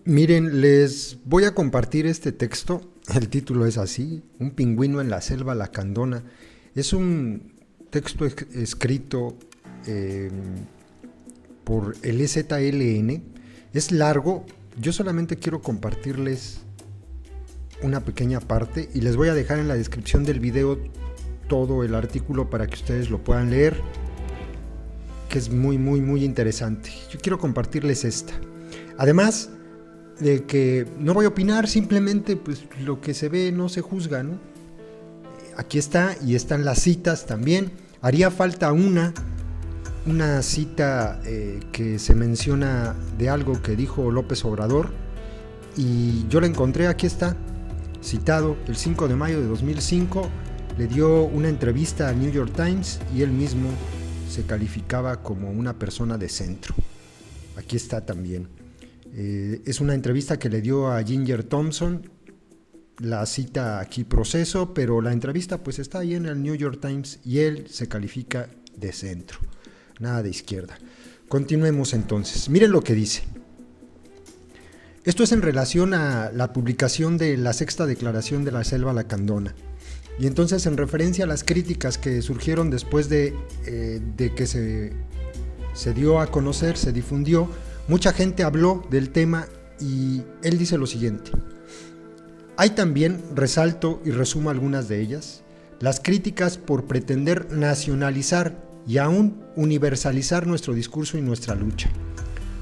Miren, les voy a compartir este texto. El título es así: Un pingüino en la selva lacandona. Es un texto escrito por el EZLN. Es largo. Yo solamente quiero compartirles una pequeña parte y les voy a dejar en la descripción del video todo el artículo para que ustedes lo puedan leer, que es muy interesante. Yo quiero compartirles esta. Además de que no voy a opinar, simplemente pues lo que se ve no se juzga, ¿no? Aquí está, y están las citas también. Haría falta una cita que se menciona de algo que dijo López Obrador, y yo la encontré. Aquí está, citado el 5 de mayo de 2005, le dio una entrevista al New York Times y él mismo se calificaba como una persona de centro. Aquí está también. Es una entrevista que le dio a Ginger Thompson. La cita aquí proceso, pero la entrevista pues está ahí en el New York Times y él se califica de centro, nada de izquierda. Continuemos entonces. Miren lo que dice. Esto es en relación a la publicación de la sexta declaración de la selva lacandona. Y entonces, en referencia a las críticas que surgieron después de que se dio a conocer, se difundió, mucha gente habló del tema y él dice lo siguiente. Hay también, resalto y resumo algunas de ellas, las críticas por pretender nacionalizar y aún universalizar nuestro discurso y nuestra lucha.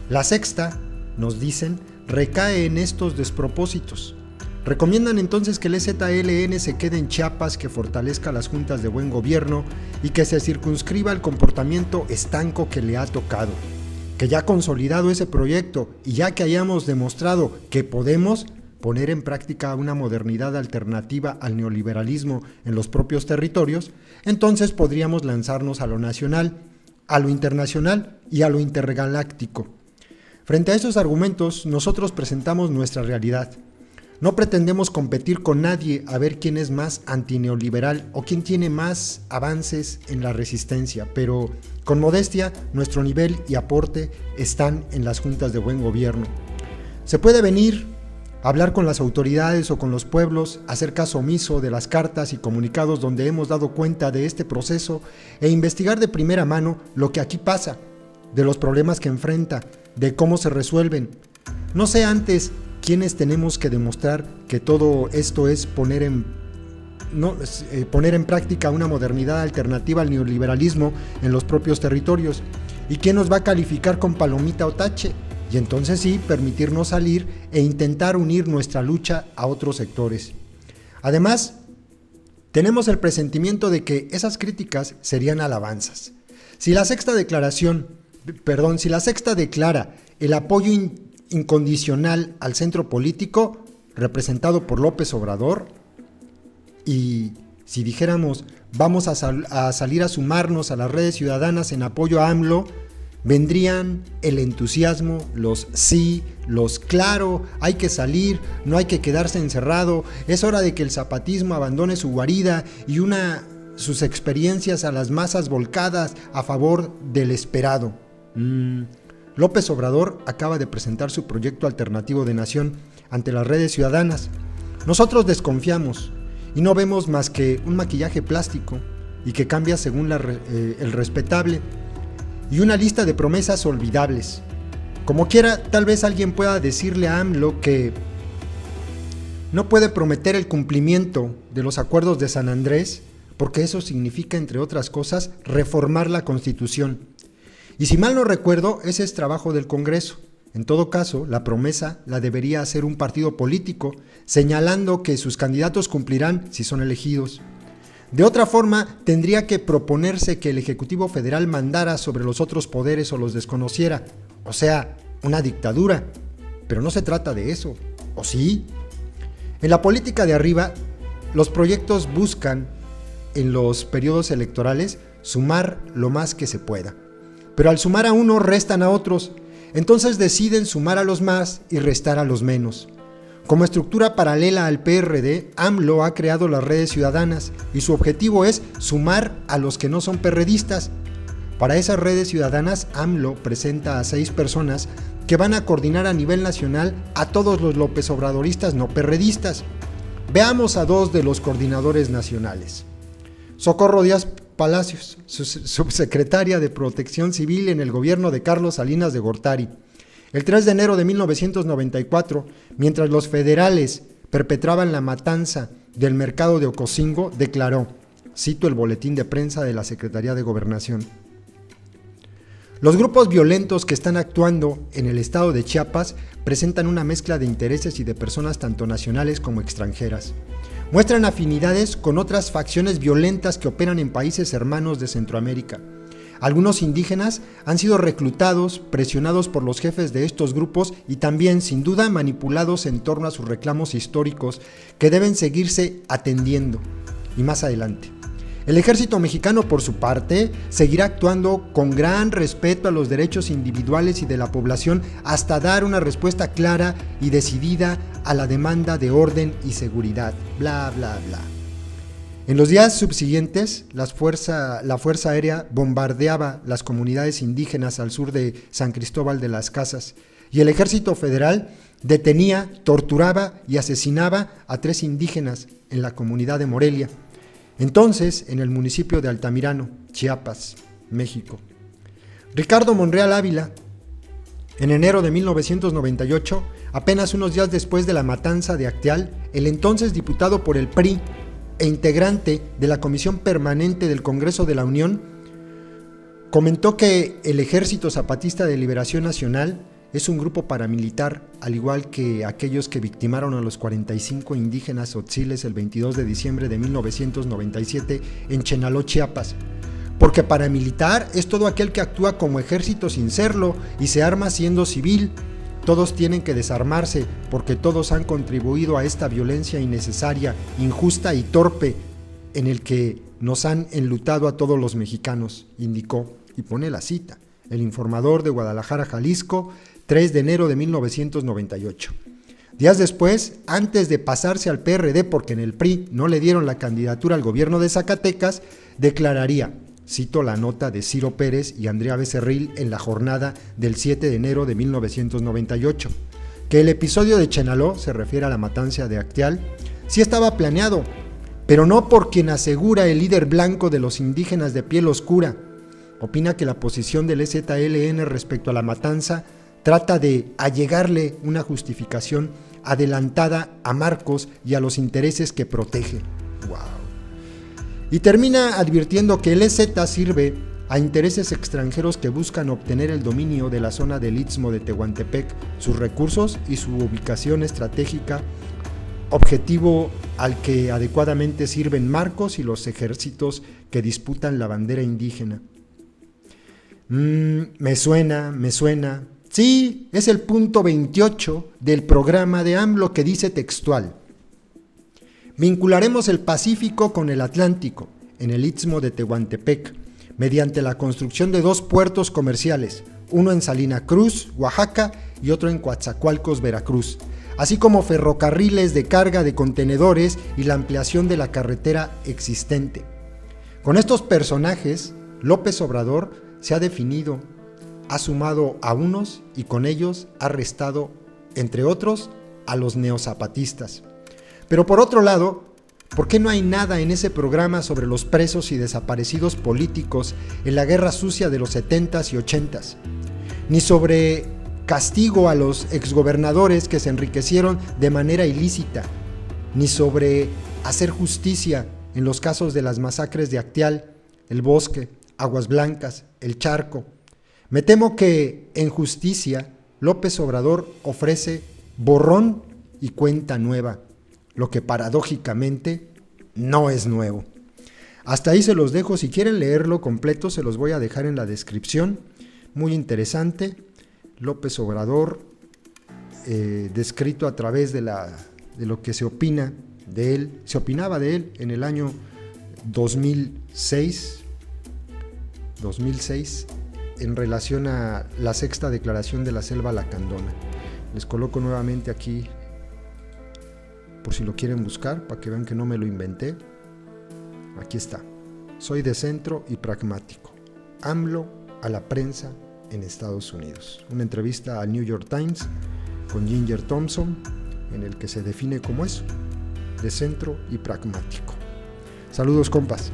La sexta, nos dicen, recae en estos despropósitos. Recomiendan entonces que el EZLN se quede en Chiapas, que fortalezca las juntas de buen gobierno y que se circunscriba al comportamiento estanco que le ha tocado. Que ya consolidado ese proyecto y ya que hayamos demostrado que podemos poner en práctica una modernidad alternativa al neoliberalismo en los propios territorios, entonces podríamos lanzarnos a lo nacional, a lo internacional y a lo intergaláctico. Frente a estos argumentos, nosotros presentamos nuestra realidad. No pretendemos competir con nadie a ver quién es más antineoliberal o quién tiene más avances en la resistencia, pero con modestia, nuestro nivel y aporte están en las juntas de buen gobierno. Se puede venir a hablar con las autoridades o con los pueblos, hacer caso omiso de las cartas y comunicados donde hemos dado cuenta de este proceso e investigar de primera mano lo que aquí pasa, de los problemas que enfrenta, de cómo se resuelven. No sé antes quiénes tenemos que demostrar que todo esto es poner en práctica una modernidad alternativa al neoliberalismo en los propios territorios, y quién nos va a calificar con palomita o tache, y entonces sí permitirnos salir e intentar unir nuestra lucha a otros sectores. Además, tenemos el presentimiento de que esas críticas serían alabanzas. Si la sexta declara el apoyo incondicional al centro político representado por López Obrador, y si dijéramos vamos a salir a sumarnos a las redes ciudadanas en apoyo a AMLO, vendrían el entusiasmo, los sí, los claro, hay que salir, no hay que quedarse encerrado, es hora de que el zapatismo abandone su guarida y una sus experiencias a las masas volcadas a favor del esperado. López Obrador acaba de presentar su proyecto alternativo de nación ante las redes ciudadanas. Nosotros desconfiamos y no vemos más que un maquillaje plástico y que cambia según el respetable y una lista de promesas olvidables. Como quiera, tal vez alguien pueda decirle a AMLO que no puede prometer el cumplimiento de los acuerdos de San Andrés porque eso significa, entre otras cosas, reformar la Constitución. Y si mal no recuerdo, ese es trabajo del Congreso. En todo caso, la promesa la debería hacer un partido político, señalando que sus candidatos cumplirán si son elegidos. De otra forma, tendría que proponerse que el Ejecutivo Federal mandara sobre los otros poderes o los desconociera, o sea, una dictadura. Pero no se trata de eso, ¿o sí? En la política de arriba, los proyectos buscan, en los periodos electorales, sumar lo más que se pueda. Pero al sumar a uno, restan a otros. Entonces deciden sumar a los más y restar a los menos. Como estructura paralela al PRD, AMLO ha creado las redes ciudadanas y su objetivo es sumar a los que no son perredistas. Para esas redes ciudadanas, AMLO presenta a 6 personas que van a coordinar a nivel nacional a todos los López Obradoristas no perredistas. Veamos a dos de los coordinadores nacionales. Socorro Díaz Palacios, subsecretaria de Protección Civil en el gobierno de Carlos Salinas de Gortari. El 3 de enero de 1994, mientras los federales perpetraban la matanza del mercado de Ocosingo, declaró, cito el boletín de prensa de la Secretaría de Gobernación: los grupos violentos que están actuando en el estado de Chiapas presentan una mezcla de intereses y de personas tanto nacionales como extranjeras. Muestran afinidades con otras facciones violentas que operan en países hermanos de Centroamérica. Algunos indígenas han sido reclutados, presionados por los jefes de estos grupos y también, sin duda, manipulados en torno a sus reclamos históricos que deben seguirse atendiendo. Y más adelante, el ejército mexicano, por su parte, seguirá actuando con gran respeto a los derechos individuales y de la población hasta dar una respuesta clara y decidida a la demanda de orden y seguridad. Bla, bla, bla. En los días subsiguientes, la Fuerza Aérea bombardeaba las comunidades indígenas al sur de San Cristóbal de las Casas y el Ejército Federal detenía, torturaba y asesinaba a 3 indígenas en la comunidad de Morelia, entonces en el municipio de Altamirano, Chiapas, México. Ricardo Monreal Ávila, en enero de 1998, apenas unos días después de la matanza de Acteal, el entonces diputado por el PRI e integrante de la Comisión Permanente del Congreso de la Unión, comentó que el Ejército Zapatista de Liberación Nacional es un grupo paramilitar, al igual que aquellos que victimaron a los 45 indígenas tzotziles el 22 de diciembre de 1997 en Chenaló, Chiapas. Porque paramilitar es todo aquel que actúa como ejército sin serlo y se arma siendo civil. Todos tienen que desarmarse porque todos han contribuido a esta violencia innecesaria, injusta y torpe en el que nos han enlutado a todos los mexicanos, indicó, y pone la cita, el Informador de Guadalajara, Jalisco, 3 de enero de 1998. Días después, antes de pasarse al PRD porque en el PRI no le dieron la candidatura al gobierno de Zacatecas, declararía, cito la nota de Ciro Pérez y Andrea Becerril en la jornada del 7 de enero de 1998, que el episodio de Chenaló, se refiere a la matanza de Acteal, sí estaba planeado, pero no por quien asegura el líder blanco de los indígenas de piel oscura. Opina que la posición del EZLN respecto a la matanza trata de allegarle una justificación adelantada a Marcos y a los intereses que protege. ¡Wow! Y termina advirtiendo que el EZ sirve a intereses extranjeros que buscan obtener el dominio de la zona del Istmo de Tehuantepec, sus recursos y su ubicación estratégica, objetivo al que adecuadamente sirven Marcos y los ejércitos que disputan la bandera indígena. Me suena. Sí, es el punto 28 del programa de AMLO que dice textual: vincularemos el Pacífico con el Atlántico en el Istmo de Tehuantepec mediante la construcción de 2 puertos comerciales, uno en Salina Cruz, Oaxaca, y otro en Coatzacoalcos, Veracruz, así como ferrocarriles de carga de contenedores y la ampliación de la carretera existente. Con estos personajes, López Obrador se ha definido, ha sumado a unos y con ellos ha restado, entre otros, a los neozapatistas. Pero por otro lado, ¿por qué no hay nada en ese programa sobre los presos y desaparecidos políticos en la guerra sucia de los 70s y 80s? Ni sobre castigo a los exgobernadores que se enriquecieron de manera ilícita, ni sobre hacer justicia en los casos de las masacres de Acteal, El Bosque, Aguas Blancas, El Charco. Me temo que, en justicia, López Obrador ofrece borrón y cuenta nueva, lo que paradójicamente no es nuevo. Hasta ahí se los dejo. Si quieren leerlo completo, se los voy a dejar en la descripción. Muy interesante. López Obrador, descrito a través de lo que se opina de él. Se opinaba de él en el año 2006 en relación a la 6ª declaración de la Selva Lacandona. Les coloco nuevamente aquí, por si lo quieren buscar, para que vean que no me lo inventé. Aquí está. Soy de centro y pragmático. AMLO a la prensa en Estados Unidos. Una entrevista al New York Times con Ginger Thompson, en el que se define como eso, de centro y pragmático. Saludos, compas.